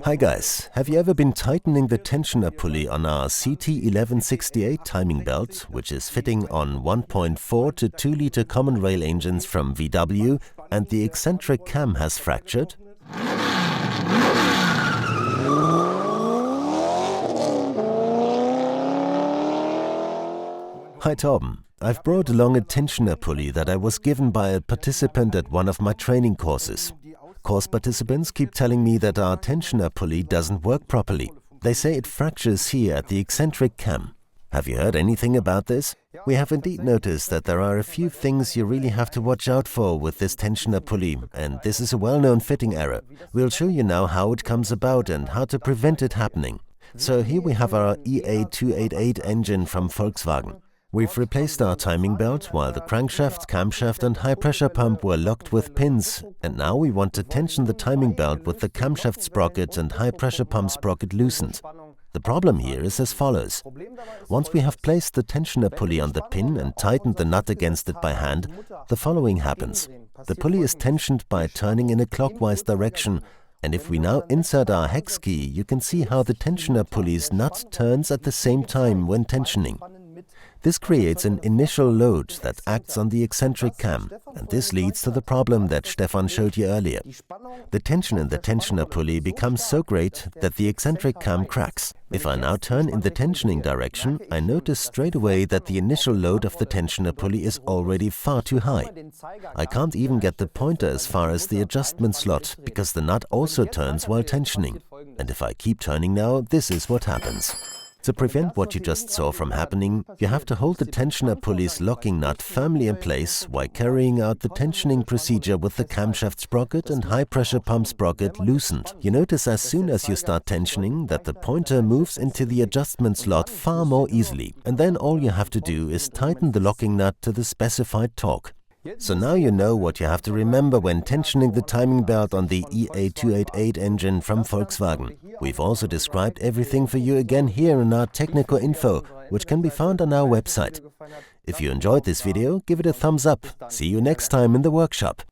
Hi guys, have you ever been tightening the tensioner pulley on our CT1168 timing belt, which is fitting on 1.4 to 2 liter common rail engines from VW, and the eccentric cam has fractured? Hi Torben, I've brought along a tensioner pulley that I was given by a participant at one of my training courses. Course participants keep telling me that our tensioner pulley doesn't work properly. They say it fractures here at the eccentric cam. Have you heard anything about this? We have indeed noticed that there are a few things you really have to watch out for with this tensioner pulley, and this is a well-known fitting error. We'll show you now how it comes about and how to prevent it happening. So here we have our EA288 engine from Volkswagen. We've replaced our timing belt while the crankshaft, camshaft and high-pressure pump were locked with pins, and now we want to tension the timing belt with the camshaft sprocket and high-pressure pump sprocket loosened. The problem here is as follows. Once we have placed the tensioner pulley on the pin and tightened the nut against it by hand, the following happens. The pulley is tensioned by turning in a clockwise direction, and if we now insert our hex key, you can see how the tensioner pulley's nut turns at the same time when tensioning. This creates an initial load that acts on the eccentric cam, and this leads to the problem that Stefan showed you earlier. The tension in the tensioner pulley becomes so great that the eccentric cam cracks. If I now turn in the tensioning direction, I notice straight away that the initial load of the tensioner pulley is already far too high. I can't even get the pointer as far as the adjustment slot, because the nut also turns while tensioning. And if I keep turning now, this is what happens. To prevent what you just saw from happening, you have to hold the tensioner pulley's locking nut firmly in place while carrying out the tensioning procedure with the camshaft sprocket and high-pressure pump sprocket loosened. You notice as soon as you start tensioning that the pointer moves into the adjustment slot far more easily, and then all you have to do is tighten the locking nut to the specified torque. So now you know what you have to remember when tensioning the timing belt on the EA288 engine from Volkswagen. We've also described everything for you again here in our technical info, which can be found on our website. If you enjoyed this video, give it a thumbs up. See you next time in the workshop.